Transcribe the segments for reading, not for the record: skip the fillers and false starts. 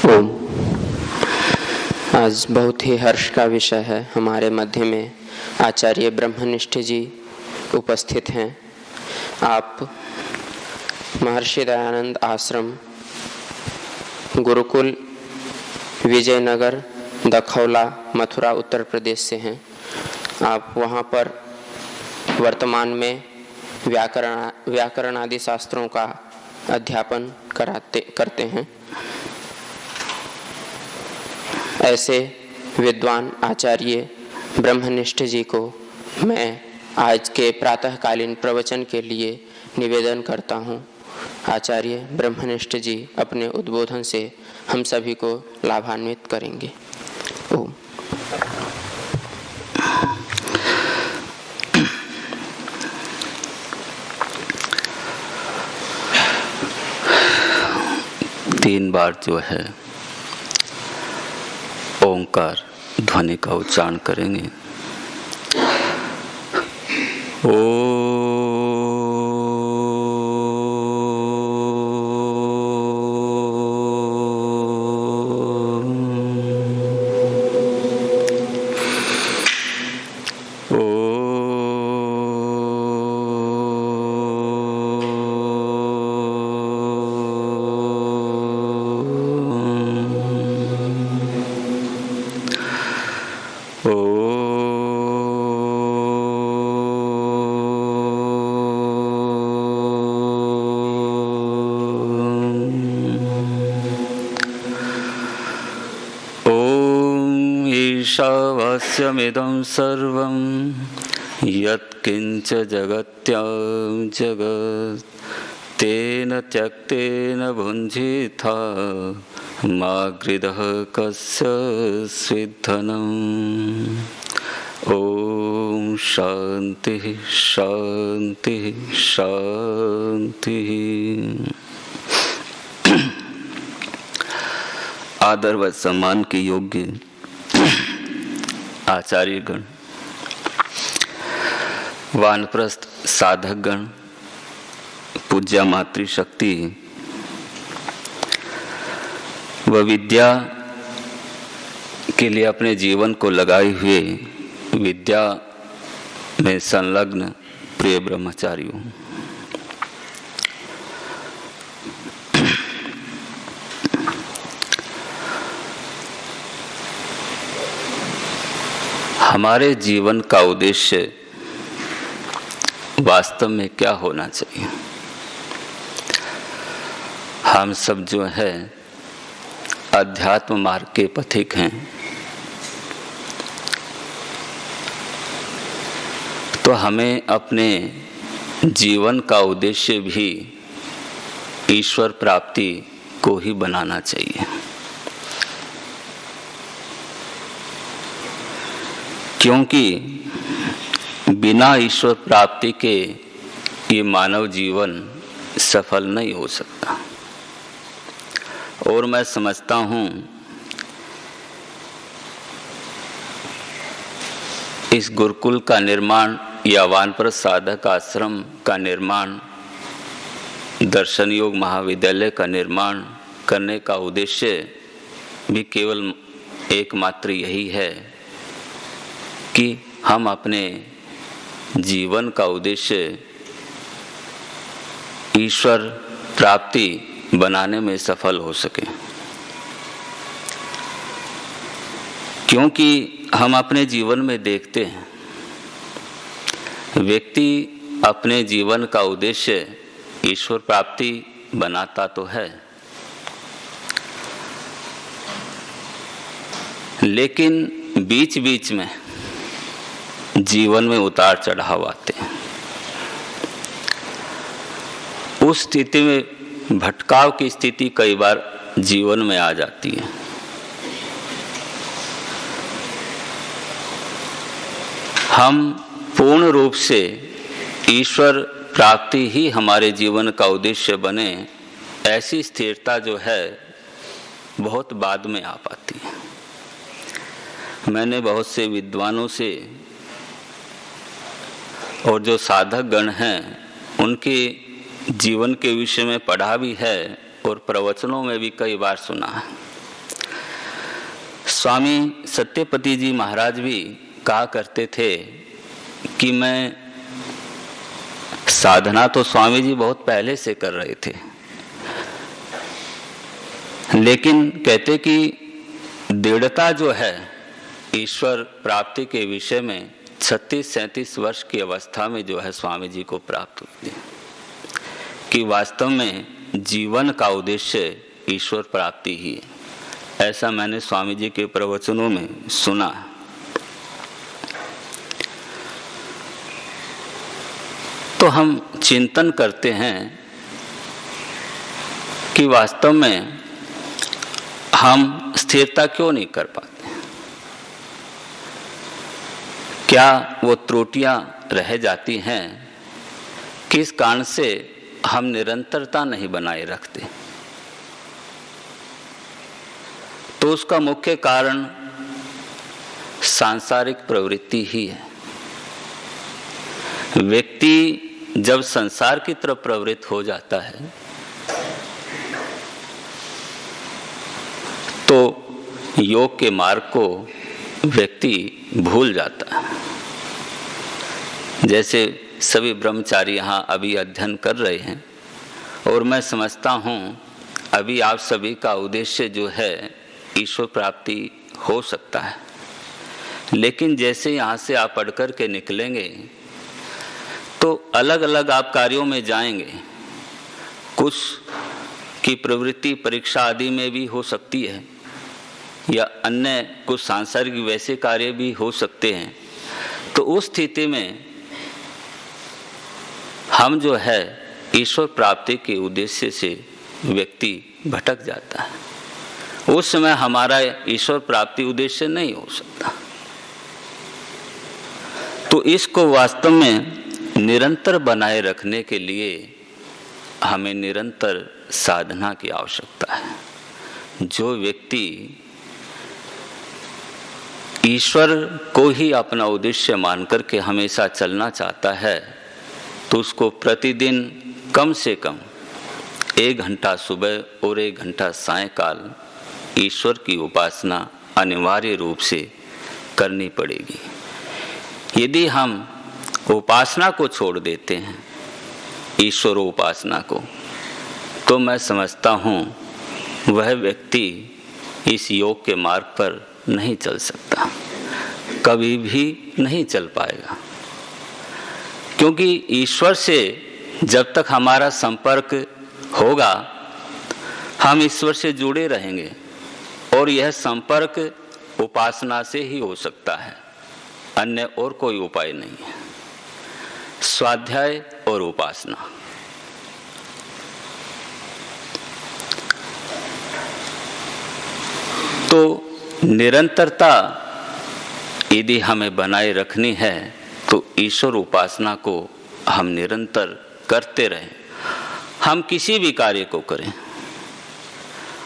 ओम। आज बहुत ही हर्ष का विषय है। हमारे मध्य में आचार्य ब्रह्मनिष्ठ जी उपस्थित हैं। आप महर्षि दयानंद आश्रम, गुरुकुल, विजयनगर, दखौला, मथुरा, उत्तर प्रदेश से हैं। आप वहाँ पर वर्तमान में व्याकरण आदि शास्त्रों का अध्यापन करते हैं। ऐसे विद्वान आचार्य ब्रह्मनिष्ठ जी को मैं आज के प्रातःकालीन प्रवचन के लिए निवेदन करता हूँ। आचार्य ब्रह्मनिष्ठ जी अपने उद्बोधन से हम सभी को लाभान्वित करेंगे। ओम। तीन बार जो है ओंकार ध्वनि का उच्चारण करेंगे। ईशावास्यमिदं सर्वं यत्किंच जगत्यां जगत् तेन त्यक्तेन भुञ्जीथा मा गृधः कस्य स्विद्धनम्। ओम शांति शांति शांति। आदर व सम्मान के योग्य आचार्यगण, वानप्रस्थ साधकगण, पूज्य मातृशक्ति व विद्या के लिए अपने जीवन को लगाए हुए विद्या में संलग्न प्रिय ब्रह्मचारियों, हमारे जीवन का उद्देश्य वास्तव में क्या होना चाहिए? हम सब जो है अध्यात्म मार्ग के पथिक हैं, तो हमें अपने जीवन का उद्देश्य भी ईश्वर प्राप्ति को ही बनाना चाहिए। क्योंकि बिना ईश्वर प्राप्ति के ये मानव जीवन सफल नहीं हो सकता। और मैं समझता हूँ इस गुरुकुल का निर्माण या वानप्रस्थ साधक आश्रम का निर्माण, दर्शन योग महाविद्यालय का निर्माण करने का उद्देश्य भी केवल एकमात्र यही है कि हम अपने जीवन का उद्देश्य ईश्वर प्राप्ति बनाने में सफल हो सके। क्योंकि हम अपने जीवन में देखते हैं, व्यक्ति अपने जीवन का उद्देश्य ईश्वर प्राप्ति बनाता तो है, लेकिन बीच बीच में जीवन में उतार चढ़ाव आते हैं। उस स्थिति में भटकाव की स्थिति कई बार जीवन में आ जाती है। हम पूर्ण रूप से ईश्वर प्राप्ति ही हमारे जीवन का उद्देश्य बने, ऐसी स्थिरता जो है बहुत बाद में आ पाती है। मैंने बहुत से विद्वानों से और जो साधक गण हैं उनके जीवन के विषय में पढ़ा भी है और प्रवचनों में भी कई बार सुना है। स्वामी सत्यपति जी महाराज भी कहा करते थे कि मैं साधना तो स्वामी जी बहुत पहले से कर रहे थे, लेकिन कहते कि दृढ़ता जो है ईश्वर प्राप्ति के विषय में 36-37 वर्ष की अवस्था में जो है स्वामी जी को प्राप्त हुई थी कि वास्तव में जीवन का उद्देश्य ईश्वर प्राप्ति ही है। ऐसा मैंने स्वामी जी के प्रवचनों में सुना। तो हम चिंतन करते हैं कि वास्तव में हम स्थिरता क्यों नहीं कर पाते, क्या वो त्रुटियां रह जाती हैं, किस कारण से हम निरंतरता नहीं बनाए रखते। तो उसका मुख्य कारण सांसारिक प्रवृत्ति ही है। व्यक्ति जब संसार की तरफ प्रवृत्त हो जाता है तो योग के मार्ग को व्यक्ति भूल जाता है। जैसे सभी ब्रह्मचारी यहाँ अभी अध्ययन कर रहे हैं और मैं समझता हूँ अभी आप सभी का उद्देश्य जो है ईश्वर प्राप्ति हो सकता है, लेकिन जैसे यहाँ से आप पढ़ कर के निकलेंगे तो अलग अलग आप कार्यों में जाएंगे। कुछ की प्रवृत्ति परीक्षा आदि में भी हो सकती है या अन्य कुछ सांसारिक वैसे कार्य भी हो सकते हैं। तो उस स्थिति में हम जो है ईश्वर प्राप्ति के उद्देश्य से व्यक्ति भटक जाता है। उस समय हमारा ईश्वर प्राप्ति उद्देश्य नहीं हो सकता। तो इसको वास्तव में निरंतर बनाए रखने के लिए हमें निरंतर साधना की आवश्यकता है। जो व्यक्ति ईश्वर को ही अपना उद्देश्य मानकर के हमेशा चलना चाहता है तो उसको प्रतिदिन कम से कम 1 घंटा सुबह और 1 घंटा सायंकाल ईश्वर की उपासना अनिवार्य रूप से करनी पड़ेगी। यदि हम उपासना को छोड़ देते हैं, ईश्वर उपासना को, तो मैं समझता हूँ वह व्यक्ति इस योग के मार्ग पर नहीं चल सकता, कभी भी नहीं चल पाएगा। क्योंकि ईश्वर से जब तक हमारा संपर्क होगा हम ईश्वर से जुड़े रहेंगे और यह संपर्क उपासना से ही हो सकता है, अन्य और कोई उपाय नहीं है। स्वाध्याय और उपासना। तो निरंतरता यदि हमें बनाए रखनी है तो ईश्वर उपासना को हम निरंतर करते रहें। हम किसी भी कार्य को करें,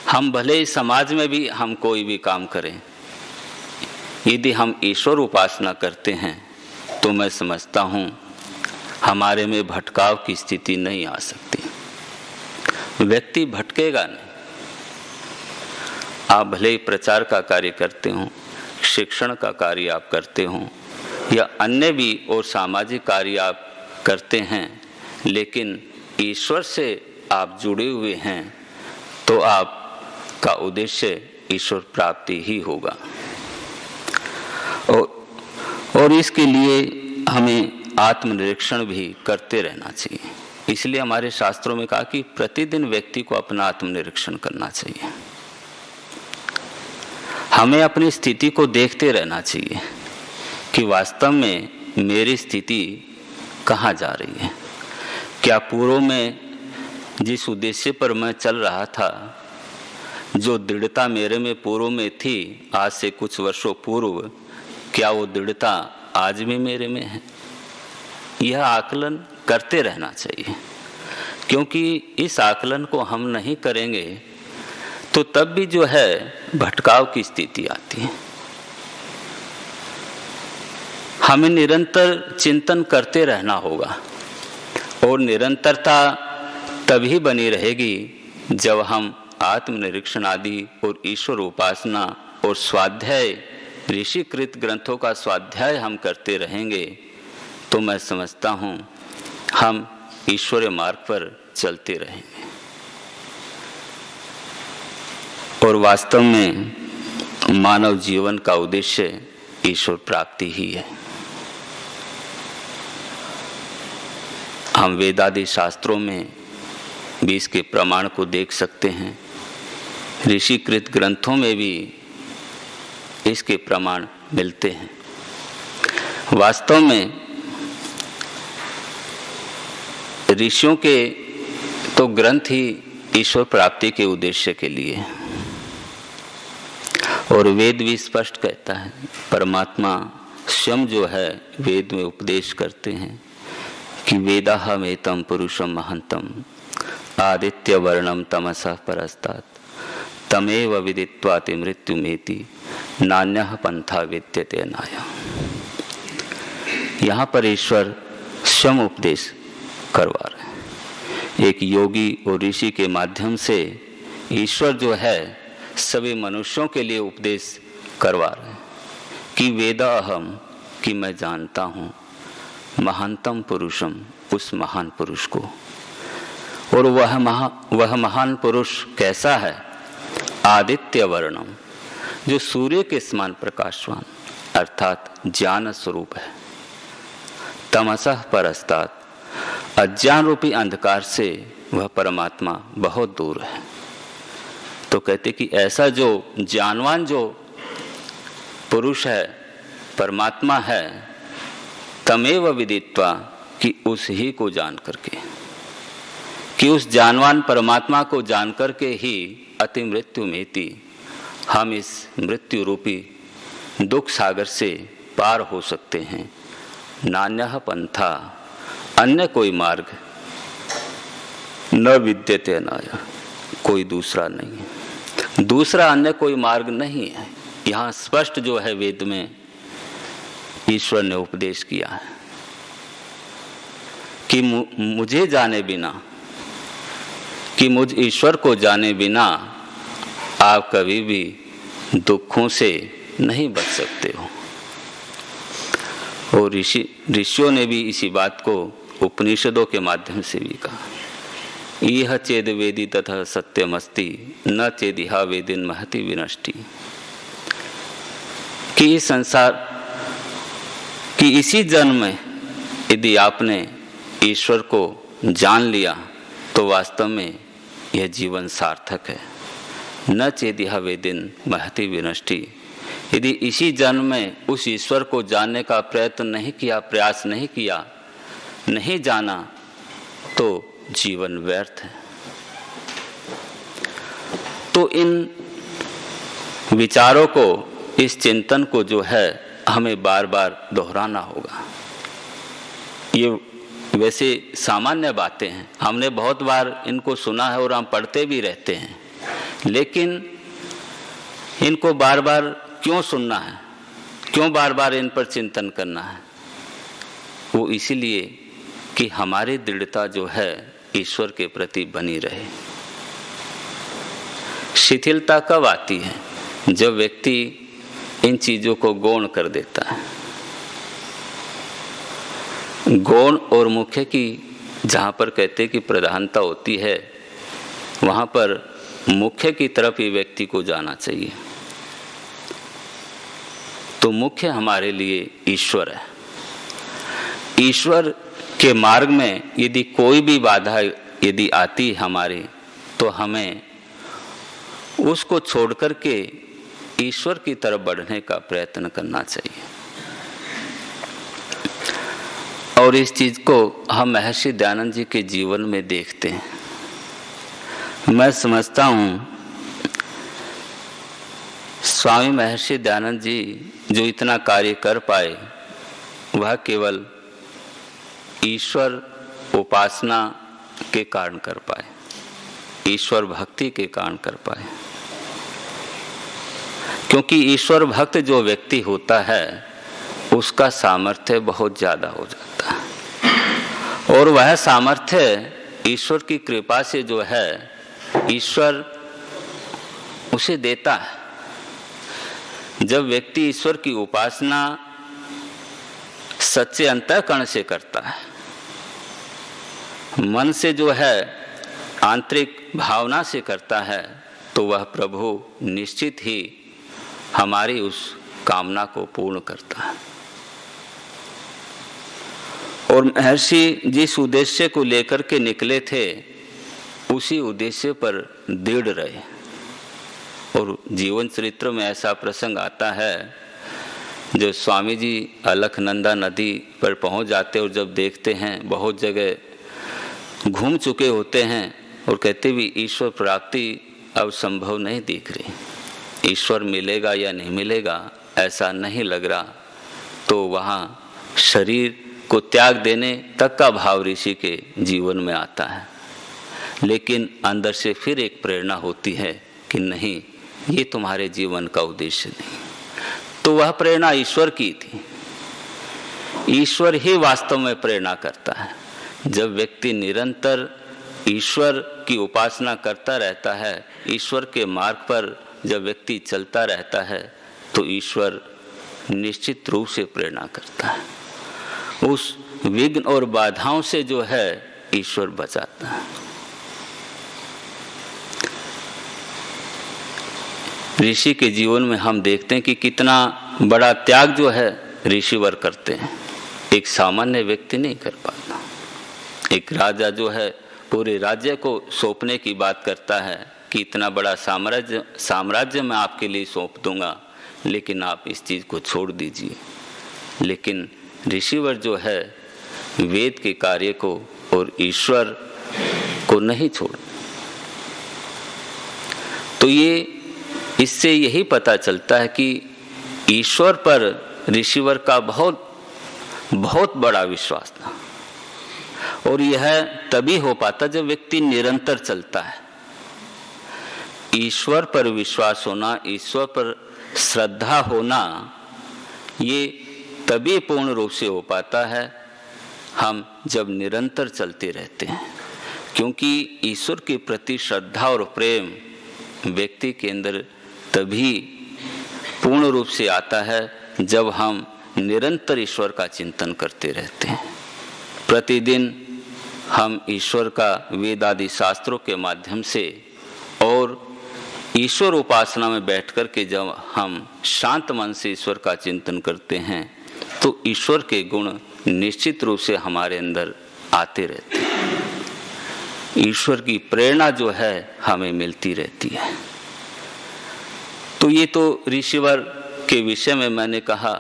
हम भले ही समाज में भी हम कोई भी काम करें, यदि हम ईश्वर उपासना करते हैं तो मैं समझता हूँ हमारे में भटकाव की स्थिति नहीं आ सकती। व्यक्ति भटकेगा नहीं। आप भले ही प्रचार का कार्य करते हो, शिक्षण का कार्य आप करते हो या अन्य भी और सामाजिक कार्य आप करते हैं, लेकिन ईश्वर से आप जुड़े हुए हैं तो आपका उद्देश्य ईश्वर प्राप्ति ही होगा। और इसके लिए हमें आत्मनिरीक्षण भी करते रहना चाहिए। इसलिए हमारे शास्त्रों में कहा कि प्रतिदिन व्यक्ति को अपना आत्मनिरीक्षण करना चाहिए। हमें अपनी स्थिति को देखते रहना चाहिए कि वास्तव में मेरी स्थिति कहाँ जा रही है। क्या पूर्व में जिस उद्देश्य पर मैं चल रहा था, जो दृढ़ता मेरे में पूर्व में थी आज से कुछ वर्षों पूर्व, क्या वो दृढ़ता आज भी मेरे में है? यह आकलन करते रहना चाहिए, क्योंकि इस आकलन को हम नहीं करेंगे तो तब भी जो है भटकाव की स्थिति आती है। हमें निरंतर चिंतन करते रहना होगा और निरंतरता तभी बनी रहेगी जब हम आत्मनिरीक्षण आदि और ईश्वर उपासना और स्वाध्याय, ऋषिकृत ग्रंथों का स्वाध्याय हम करते रहेंगे तो मैं समझता हूँ हम ईश्वरीय मार्ग पर चलते रहेंगे। और वास्तव में मानव जीवन का उद्देश्य ईश्वर प्राप्ति ही है। हम वेदादि शास्त्रों में भी इसके प्रमाण को देख सकते हैं, ऋषिकृत ग्रंथों में भी इसके प्रमाण मिलते हैं। वास्तव में ऋषियों के तो ग्रंथ ही ईश्वर प्राप्ति के उद्देश्य के लिए, और वेद भी स्पष्ट कहता है, परमात्मा स्वयं जो है वेद में उपदेश करते हैं कि वेदाहमेतं पुरुषं महंतं आदित्य वर्णम तमसः परस्तात् तमेव विदित्वाति मृत्युमेति नान्यः पंथा विद्यते नायम्। यहाँ पर ईश्वर स्वयं उपदेश करवा रहे हैं। एक योगी और ऋषि के माध्यम से ईश्वर जो है सभी मनुष्यों के लिए उपदेश करवा रहे हैं कि वेदाहम, कि मैं जानता हूँ, महानतम पुरुषम, उस महान पुरुष को। और वह महान पुरुष कैसा है? आदित्य वर्णम, जो सूर्य के समान प्रकाशवान अर्थात ज्ञान स्वरूप है। तमसः परस्तात्, अज्ञान रूपी अंधकार से वह परमात्मा बहुत दूर है। तो कहते कि ऐसा जो ज्ञानवान जो पुरुष है, परमात्मा है, तमेव विदित्वा, कि उस ही को जान करके, कि उस ज्ञानवान परमात्मा को जान करके ही अति मृत्यु मेति, हम इस मृत्यु रूपी दुख सागर से पार हो सकते हैं। नान्यः पंथा, अन्य कोई मार्ग न विद्यते नाय, कोई दूसरा नहीं है, दूसरा अन्य कोई मार्ग नहीं है। यहाँ स्पष्ट जो है वेद में ईश्वर ने उपदेश किया है कि मुझे जाने बिना, कि मुझ ईश्वर को जाने बिना आप कभी भी दुखों से नहीं बच सकते हो। और ऋषियों ने भी इसी बात को उपनिषदों के माध्यम से भी कहा, यह चेद वेदी तथा सत्यमस्ति न चेदिहा वेदिन महति विनष्टि, कि इस संसार कि इसी जन्म में यदि आपने ईश्वर को जान लिया तो वास्तव में यह जीवन सार्थक है। न चेदिहा वेदिन महति विनष्टि, यदि इसी जन्म में उस ईश्वर को जानने का प्रयत्न नहीं किया, प्रयास नहीं किया, नहीं जाना, तो जीवन व्यर्थ है। तो इन विचारों को, इस चिंतन को जो है हमें बार बार दोहराना होगा। ये वैसे सामान्य बातें हैं, हमने बहुत बार इनको सुना है और हम पढ़ते भी रहते हैं, लेकिन इनको बार बार क्यों सुनना है, क्यों बार बार इन पर चिंतन करना है? वो इसीलिए कि हमारी दृढ़ता जो है ईश्वर के प्रति बनी रहे। शिथिलता कब आती है? जब व्यक्ति इन चीजों को गौण कर देता है। गौण और मुख्य की जहाँ पर कहते कि प्रधानता होती है, वहाँ पर मुख्य की तरफ ही व्यक्ति को जाना चाहिए। तो मुख्य हमारे लिए ईश्वर है। ईश्वर के मार्ग में यदि कोई भी बाधा यदि आती हमारे, तो हमें उसको छोड़ करके ईश्वर की तरफ बढ़ने का प्रयत्न करना चाहिए। और इस चीज को हम महर्षि दयानंद जी के जीवन में देखते हैं। मैं समझता हूँ स्वामी महर्षि दयानंद जी जो इतना कार्य कर पाए, वह केवल ईश्वर उपासना के कारण कर पाए, ईश्वर भक्ति के कारण कर पाए। क्योंकि ईश्वर भक्त जो व्यक्ति होता है उसका सामर्थ्य बहुत ज्यादा हो जाता है, और वह सामर्थ्य ईश्वर की कृपा से जो है ईश्वर उसे देता है। जब व्यक्ति ईश्वर की उपासना सच्चे अंतःकरण से करता है, मन से जो है आंतरिक भावना से करता है, तो वह प्रभु निश्चित ही हमारी उस कामना को पूर्ण करता है। और महर्षि जिस उद्देश्य को लेकर के निकले थे उसी उद्देश्य पर दृढ़ रहे। और जीवन चरित्र में ऐसा प्रसंग आता है, जो स्वामी जी अलकनंदा नदी पर पहुंच जाते और जब देखते हैं बहुत जगह घूम चुके होते हैं और कहते भी ईश्वर प्राप्ति अब संभव नहीं दिख रही, ईश्वर मिलेगा या नहीं मिलेगा ऐसा नहीं लग रहा, तो वहाँ शरीर को त्याग देने तक का भाव ऋषि के जीवन में आता है। लेकिन अंदर से फिर एक प्रेरणा होती है कि नहीं, ये तुम्हारे जीवन का उद्देश्य नहीं। तो वह प्रेरणा ईश्वर की थी। ईश्वर ही वास्तव में प्रेरणा करता है। जब व्यक्ति निरंतर ईश्वर की उपासना करता रहता है, ईश्वर के मार्ग पर जब व्यक्ति चलता रहता है, तो ईश्वर निश्चित रूप से प्रेरणा करता है। उस विघ्न और बाधाओं से जो है ईश्वर बचाता है। ऋषि के जीवन में हम देखते हैं कि कितना बड़ा त्याग जो है ऋषिवर करते हैं, एक सामान्य व्यक्ति नहीं कर पाता। एक राजा जो है पूरे राज्य को सौंपने की बात करता है कि इतना बड़ा साम्राज्य मैं आपके लिए सौंप दूंगा, लेकिन आप इस चीज को छोड़ दीजिए। लेकिन ऋषिवर जो है वेद के कार्य को और ईश्वर को नहीं छोड़। तो ये इससे यही पता चलता है कि ईश्वर पर ऋषिवर का बहुत बड़ा विश्वास था। और यह तभी हो पाता जब व्यक्ति निरंतर चलता है। ईश्वर पर विश्वास होना, ईश्वर पर श्रद्धा होना, ये तभी पूर्ण रूप से हो पाता है हम जब निरंतर चलते रहते हैं। क्योंकि ईश्वर के प्रति श्रद्धा और प्रेम व्यक्ति के अंदर तभी पूर्ण रूप से आता है जब हम निरंतर ईश्वर का चिंतन करते रहते हैं। प्रतिदिन हम ईश्वर का वेद आदि शास्त्रों के माध्यम से और ईश्वर उपासना में बैठकर के जब हम शांत मन से ईश्वर का चिंतन करते हैं, तो ईश्वर के गुण निश्चित रूप से हमारे अंदर आते रहते हैं। ईश्वर की प्रेरणा जो है हमें मिलती रहती है। तो ये तो ऋषिवर के विषय में मैंने कहा।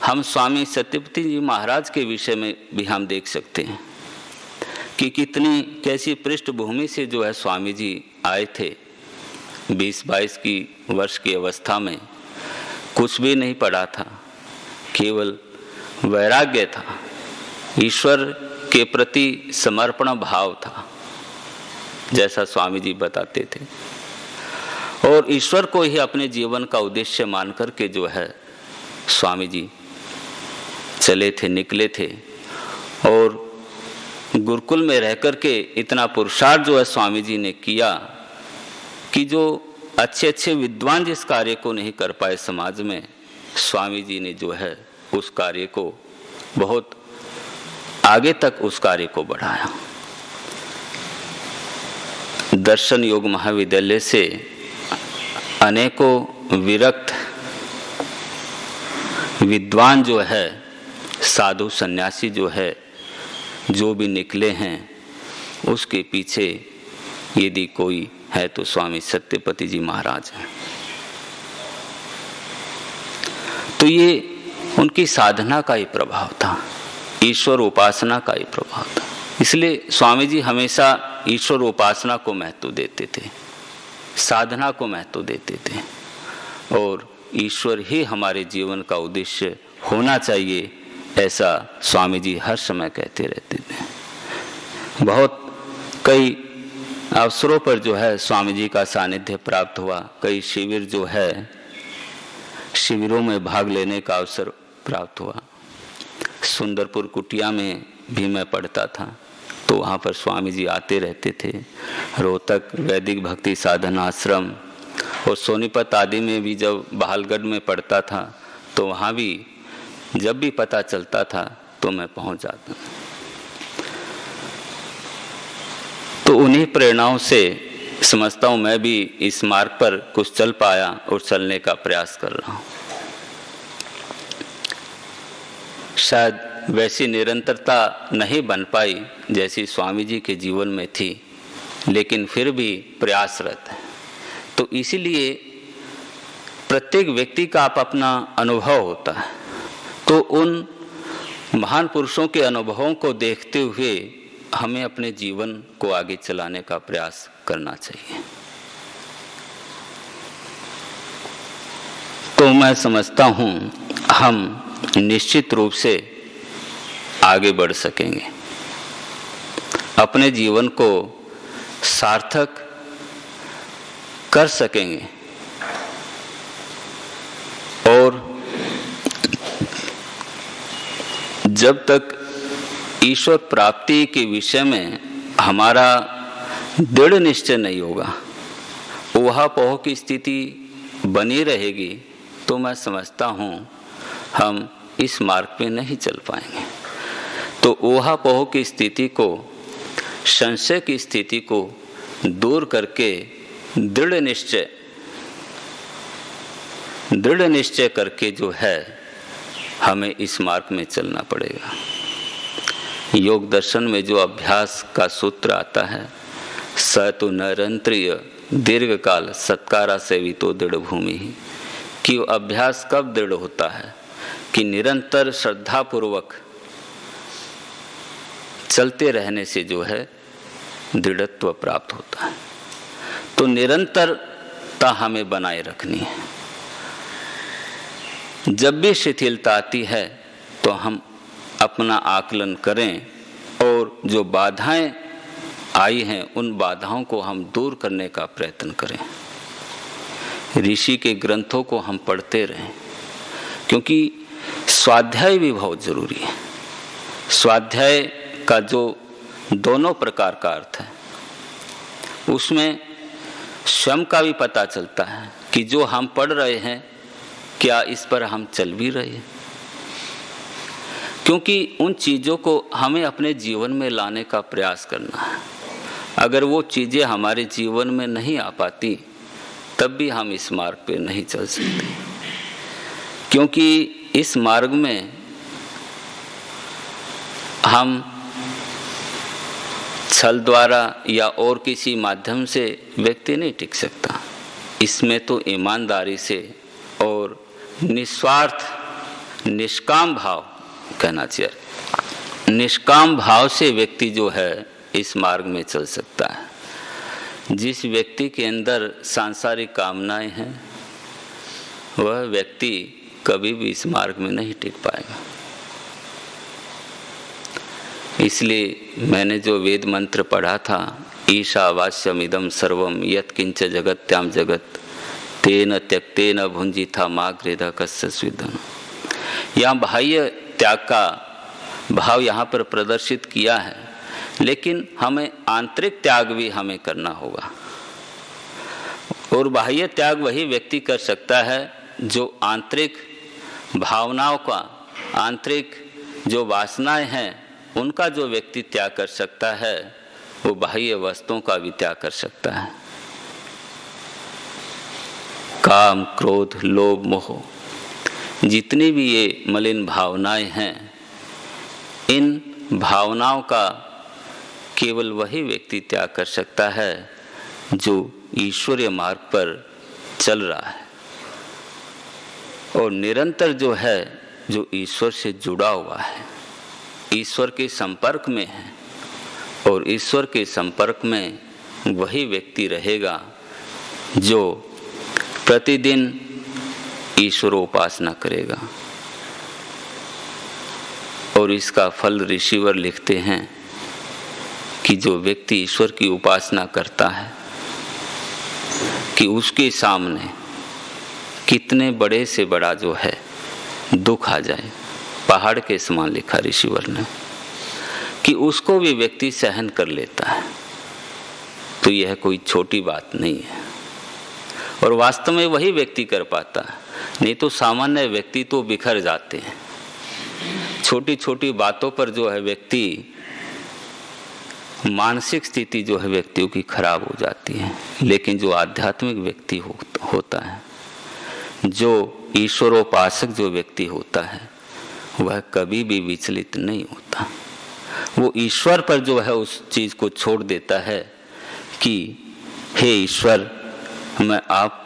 हम स्वामी सत्यपति जी महाराज के विषय में भी हम देख सकते हैं कि कैसी पृष्ठभूमि से जो है स्वामी जी आए थे। 20-22 की वर्ष की अवस्था में कुछ भी नहीं पढ़ा था, केवल वैराग्य था, ईश्वर के प्रति समर्पण भाव था, जैसा स्वामी जी बताते थे। और ईश्वर को ही अपने जीवन का उद्देश्य मान करके जो है स्वामी जी चले थे, निकले थे। और गुरुकुल में रह करके इतना पुरुषार्थ जो है स्वामी जी ने किया कि जो अच्छे विद्वान जिस कार्य को नहीं कर पाए समाज में, स्वामी जी ने जो है उस कार्य को बहुत आगे तक उस कार्य को बढ़ाया। दर्शन योग महाविद्यालय से अनेकों विरक्त विद्वान जो है, साधु सन्यासी जो है, जो भी निकले हैं, उसके पीछे यदि कोई है तो स्वामी सत्यपति जी महाराज हैं। तो ये उनकी साधना का ही प्रभाव था, ईश्वर उपासना का ही प्रभाव था। इसलिए स्वामी जी हमेशा ईश्वर उपासना को महत्व देते थे, साधना को महत्व देते थे, और ईश्वर ही हमारे जीवन का उद्देश्य होना चाहिए, ऐसा स्वामी जी हर समय कहते रहते थे। बहुत कई अवसरों पर जो है स्वामी जी का सानिध्य प्राप्त हुआ। कई शिविर जो है, शिविरों में भाग लेने का अवसर प्राप्त हुआ। सुंदरपुर कुटिया में भी मैं पढ़ता था, तो वहाँ पर स्वामी जी आते रहते थे। रोहतक वैदिक भक्ति साधना आश्रम और सोनीपत आदि में भी जब बहालगढ़ में पढ़ता था तो वहाँ भी जब भी पता चलता था तो मैं पहुँच जाता। तो उन्हीं प्रेरणाओं से समझता हूँ मैं भी इस मार्ग पर कुछ चल पाया और चलने का प्रयास कर रहा हूँ। शायद वैसी निरंतरता नहीं बन पाई जैसी स्वामी जी के जीवन में थी, लेकिन फिर भी प्रयासरत है। तो इसीलिए प्रत्येक व्यक्ति का आप अपना अनुभव होता है, तो उन महान पुरुषों के अनुभवों को देखते हुए हमें अपने जीवन को आगे चलाने का प्रयास करना चाहिए। तो मैं समझता हूँ हम निश्चित रूप से आगे बढ़ सकेंगे, अपने जीवन को सार्थक कर सकेंगे और जब तक ईश्वर प्राप्ति के विषय में हमारा दृढ़ निश्चय नहीं होगा, ऊहापोह की स्थिति बनी रहेगी, तो मैं समझता हूँ हम इस मार्ग पे नहीं चल पाएंगे। तो ऊहापोह की स्थिति को, संशय की स्थिति को दूर करके दृढ़ निश्चय करके जो है हमें इस मार्ग में चलना पड़ेगा। योग दर्शन में जो अभ्यास का सूत्र आता है, स तो निरंतरीय दीर्घ काल सत्कारा सेवितो दृढ़ भूमि, कि अभ्यास कब दृढ़ होता है कि निरंतर श्रद्धा पूर्वक चलते रहने से जो है दृढ़त्व प्राप्त होता है। तो निरंतरता हमें बनाए रखनी है। जब भी शिथिलता आती है तो हम अपना आकलन करें और जो बाधाएं आई हैं उन बाधाओं को हम दूर करने का प्रयत्न करें। ऋषि के ग्रंथों को हम पढ़ते रहें, क्योंकि स्वाध्याय भी बहुत जरूरी है। स्वाध्याय का जो दोनों प्रकार का अर्थ है, उसमें स्वयं का भी पता चलता है कि जो हम पढ़ रहे हैं क्या इस पर हम चल भी रहे हैं, क्योंकि उन चीज़ों को हमें अपने जीवन में लाने का प्रयास करना है। अगर वो चीज़ें हमारे जीवन में नहीं आ पाती तब भी हम इस मार्ग पे नहीं चल सकते, क्योंकि इस मार्ग में हम छल द्वारा या और किसी माध्यम से व्यक्ति नहीं टिक सकता। इसमें तो ईमानदारी से और निस्वार्थ निष्काम भाव कहना चाहिए, निष्काम भाव से व्यक्ति जो है इस मार्ग में चल सकता है। जिस व्यक्ति के अंदर सांसारिक कामनाएं हैं वह व्यक्ति कभी भी इस मार्ग में नहीं टिक पाएगा। इसलिए मैंने जो वेद मंत्र पढ़ा था, ईशावास्यमिदं सर्वम यत्किंच जगत्याम जगत तेन त्यक्तेन भुंजिथा माग्रेदा कस्य स्विदन, यहाँ बाह्य त्याग का भाव यहाँ पर प्रदर्शित किया है, लेकिन हमें आंतरिक त्याग भी हमें करना होगा। और बाह्य त्याग वही व्यक्ति कर सकता है जो आंतरिक भावनाओं का, आंतरिक जो वासनाएं हैं उनका जो व्यक्ति त्याग कर सकता है, वो बाह्य वस्तुओं का भी त्याग कर सकता है। काम, क्रोध, लोभ, मोह, जितनी भी ये मलिन भावनाएं हैं, इन भावनाओं का केवल वही व्यक्ति त्याग कर सकता है जो ईश्वरीय मार्ग पर चल रहा है और निरंतर जो है, जो ईश्वर से जुड़ा हुआ है, ईश्वर के संपर्क में है। और ईश्वर के संपर्क में वही व्यक्ति रहेगा जो प्रतिदिन ईश्वर उपासना करेगा। और इसका फल ऋषिवर लिखते हैं कि जो व्यक्ति ईश्वर की उपासना करता है कि उसके सामने कितने बड़े से बड़ा जो है दुख आ जाए, पहाड़ के समान लिखा ऋषिवर ने, कि उसको भी व्यक्ति सहन कर लेता है। तो यह कोई छोटी बात नहीं है। और वास्तव में वही व्यक्ति कर पाता है, नहीं तो सामान्य व्यक्ति तो बिखर जाते हैं। छोटी छोटी बातों पर जो है व्यक्ति, मानसिक स्थिति जो है व्यक्तियों की खराब हो जाती है। लेकिन जो आध्यात्मिक व्यक्ति होता है, जो ईश्वरोपासक जो व्यक्ति होता है, वह कभी भी विचलित नहीं होता। वो ईश्वर पर जो है उस चीज को छोड़ देता है कि हे ईश्वर, मैं आप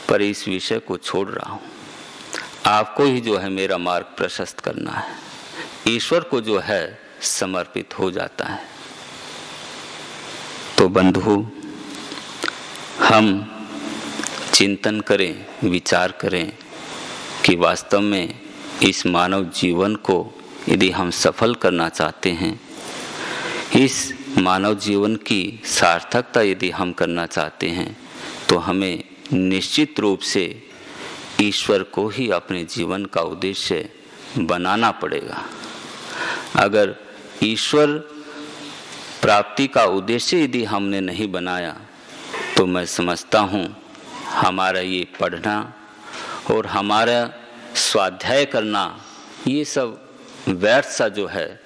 पर इस विषय को छोड़ रहा हूं, आपको ही जो है मेरा मार्ग प्रशस्त करना है। ईश्वर को जो है समर्पित हो जाता है। तो बंधु, हम चिंतन करें, विचार करें कि वास्तव में इस मानव जीवन को यदि हम सफल करना चाहते हैं, इस मानव जीवन की सार्थकता यदि हम करना चाहते हैं, तो हमें निश्चित रूप से ईश्वर को ही अपने जीवन का उद्देश्य बनाना पड़ेगा। अगर ईश्वर प्राप्ति का उद्देश्य यदि हमने नहीं बनाया, तो मैं समझता हूँ हमारा ये पढ़ना और हमारा स्वाध्याय करना, ये सब व्यर्थ सा जो है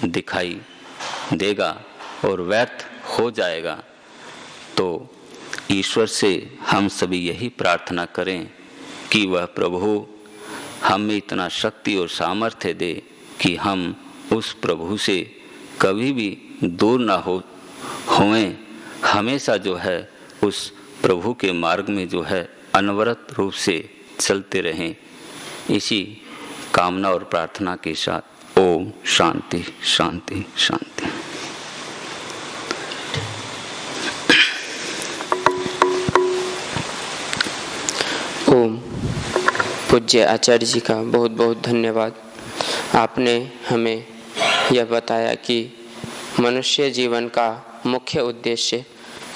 दिखाई देगा और व्यर्थ हो जाएगा। तो ईश्वर से हम सभी यही प्रार्थना करें कि वह प्रभु हमें इतना शक्ति और सामर्थ्य दे कि हम उस प्रभु से कभी भी दूर ना होएं, हमेशा जो है उस प्रभु के मार्ग में जो है अनवरत रूप से चलते रहें। इसी कामना और प्रार्थना के साथ ओम शांति शांति शांति। ओम। पूज्य आचार्य जी का बहुत बहुत धन्यवाद। आपने हमें यह बताया कि मनुष्य जीवन का मुख्य उद्देश्य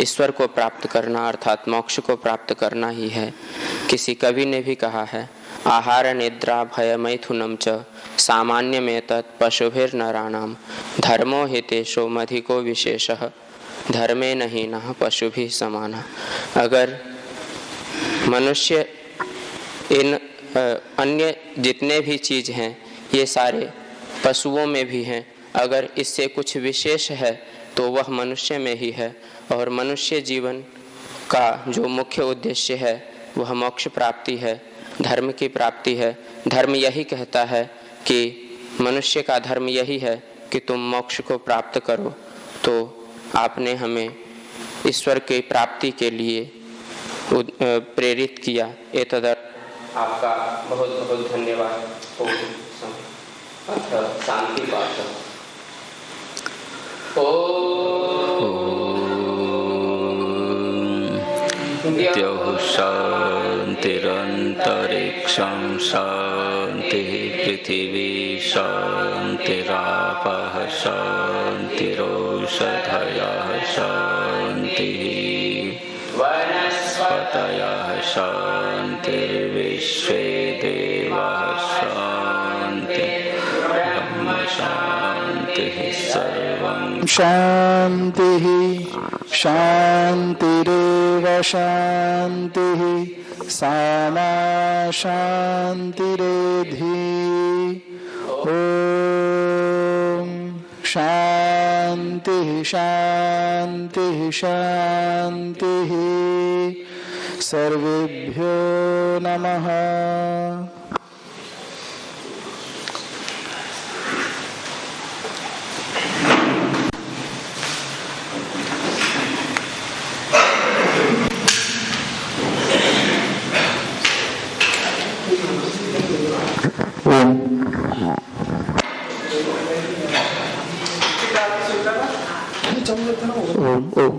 ईश्वर को प्राप्त करना अर्थात मोक्ष को प्राप्त करना ही है। किसी कवि ने भी कहा है, आहार निद्रा भय मैथुनम च सामान्यमेतत् पशुभिर्नराणाम धर्मो हितेशो मधिको विशेषः धर्मे नहीं न पशुभिः समाना। अगर मनुष्य इन अन्य जितने भी चीज हैं ये सारे पशुओं में भी हैं, अगर इससे कुछ विशेष है तो वह मनुष्य में ही है। और मनुष्य जीवन का जो मुख्य उद्देश्य है वह मोक्ष प्राप्ति है, धर्म की प्राप्ति है। धर्म यही कहता है कि मनुष्य का धर्म यही है कि तुम मोक्ष को प्राप्त करो। तो आपने हमें ईश्वर की प्राप्ति के लिए प्रेरित किया। एतदर्थ आपका बहुत बहुत धन्यवाद। शांति पाठ। द्यौः शान्तिरन्तरिक्षं शान्तिः पृथिवी शान्तिरापः शान्तिरोषधयः शान्तिः वनस्पतयः शान्तिर्विश्वे देवाः शान्तिः ब्रह्म शान्तिः सर्वं शान्तिः शान्तिरेव शान्तिः सामा शान्तिरेधि। ॐ शान्तिः शान्तिः शान्तिः। सर्वेभ्यो नमः। ओम।